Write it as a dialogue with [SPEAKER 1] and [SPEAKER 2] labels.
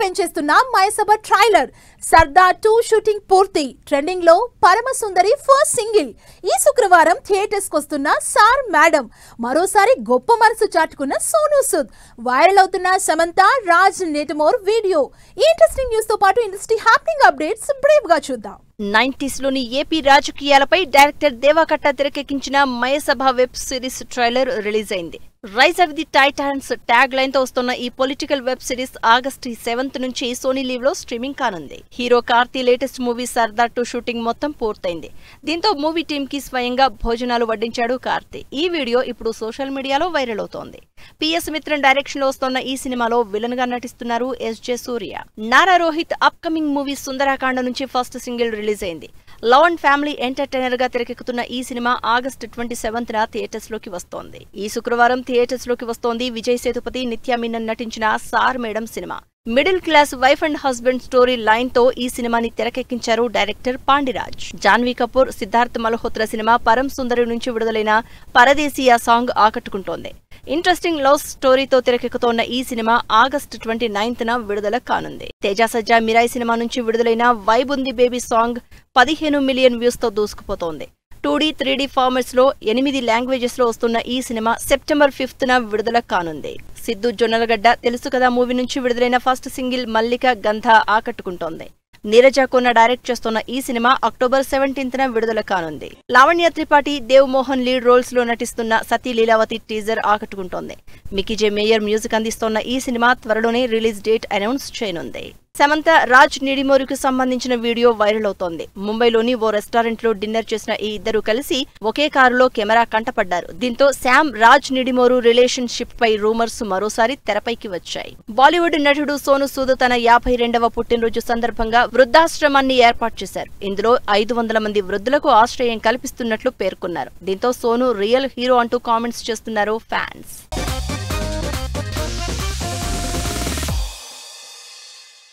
[SPEAKER 1] పెంచేస్తున్న Mayasabha trailer Sardar 2 shooting పూర్తి. Trending లో పరమ సుందరి ఫస్ట్ సింగిల్. ఈ శుక్రవారం థియేటర్స్ కొస్తున్న సార్ మేడం. మరోసారి గొప్ప మనసు చాటుకున్న సోనూ సూద్. వైరల్ అవుతున్న సమంత రాజ్ నెటమోర్ వీడియో. ఈ ఇంట్రెస్టింగ్ న్యూస్ తో పాటు ఇండస్ట్రీ హ్యాపెనింగ్ అప్డేట్స్ బ్రీఫ్ గా చూద్దాం.
[SPEAKER 2] 90s లోని ఏపీ రాజకీయాలపై డైరెక్టర్ దేవాకట్ట తెరకెక్కించిన Mayasabha web series trailer release అయింది. Rise of the titans tag line తో వస్తున్న ఈ పొలిటికల్ వెబ్ సిరీస్ ఆగస్టు 7 నుంచి సోనీ లీవ్ లో స్ట్రీమింగ్ కానుంది. Hero Karthi latest movie Sardar 2 shooting మొత్తం పూర్తయింది. దీంతో మూవీ టీమ్ కి స్వయంగా భోజనాలు వడ్డించాడు కార్తీ. ఈ వీడియో ఇప్పుడు సోషల్ మీడియాలో వైరల్ అవుతోంది. పిఎస్ మిత్రన్ డైరెక్షన్ లో వస్తున్న ఈ సినిమాలో విలన్ గా నటిస్తున్నారు ఎస్జే సూర్య. నారా రోహిత్ అప్కమింగ్ మూవీ సుందరాకాండ నుంచి ఫస్ట్ సింగిల్ రిలీజ్ అయింది. లవ్ అండ్ ఫ్యామిలీ ఎంటర్టైనర్ గా తెరకెక్కుతున్న ఈ సినిమా ఆగస్టు 27న థియేటర్స్ లోకి వస్తోంది. ఈ శుక్రవారం థియేటర్స్ లోకి వస్తోంది విజయ్ సేతుపతి, నిత్యా మీనన్ నటించిన sir madam cinema. Middle class wife and husband story line తో ఈ సినిమాని తెరకెక్కించారు డైరెక్టర్ పాండిరాజ్. జాన్వీ కపూర్, సిద్ధార్థ్ మల్హోత్రా సినిమా పరం సుందరి నుంచి విడుదలైన పరదేశీయ సాంగ్ ఆకట్టుకుంటోంది. ఇంట్రెస్టింగ్ లవ్ స్టోరీతో తెరకెక్కుతోన్న ఈ సినిమా ఆగస్టు 29న విడుదల కానుంది. తేజ సజ్జా మిరాయి సినిమా నుంచి విడుదలైన వైబ్ ఉంది బేబీ సాంగ్ 15 మిలియన్ వ్యూస్ తో దూసుకుపోతోంది. 2D, 3D ఫార్మాట్స్ లో 8 లాంగ్వేజెస్ లో వస్తున్న ఈ సినిమా సెప్టెంబర్ 5న విడుదల కానుంది. సిద్ధు జొన్నలగడ్డ తెలుసు కదా మూవీ నుంచి విడుదలైన ఫస్ట్ సింగిల్ మల్లిక గంధ ఆకట్టుకుంటోంది. నీరజ కొన్న డైరెక్ట్ చేస్తున్న ఈ సినిమా అక్టోబర్ 17న విడుదల కానుంది. లావణ్య త్రిపాఠి, దేవ్ మోహన్ లీడ్ రోల్స్ లో నటిస్తున్న సతీ లీలావతి టీజర్ ఆకట్టుకుంటోంది. మికీ జే మేయర్ మ్యూజిక్ అందిస్తోన్న ఈ సినిమా త్వరలోనే రిలీజ్ డేట్ అనౌన్స్ చేయనుంది. సమంత రాజ్ నిడిమోరుకు సంబంధించిన వీడియో వైరల్ అవుతోంది. ముంబైలోని ఓ రెస్టారెంట్ లో డిన్నర్ చేసిన ఈ ఇద్దరు కలిసి ఒకే కారులో కెమెరా కంటపడ్డారు. దీంతో శామ్ రాజ్ నిడిమోరు రిలేషన్షిప్ పై రూమర్స్ మరోసారి తెరపైకి వచ్చాయి. బాలీవుడ్ నటుడు సోనూ సూద్ తన 52వ పుట్టినరోజు సందర్భంగా వృద్ధాశ్రమాన్ని ఏర్పాటు చేశారు. ఇందులో 500 మంది వృద్ధులకు ఆశ్రయం కల్పిస్తున్నట్లు పేర్కొన్నారు. దీంతో సోనూ రియల్ హీరో అంటూ కామెంట్స్ చేస్తున్నారు ఫ్యాన్స్.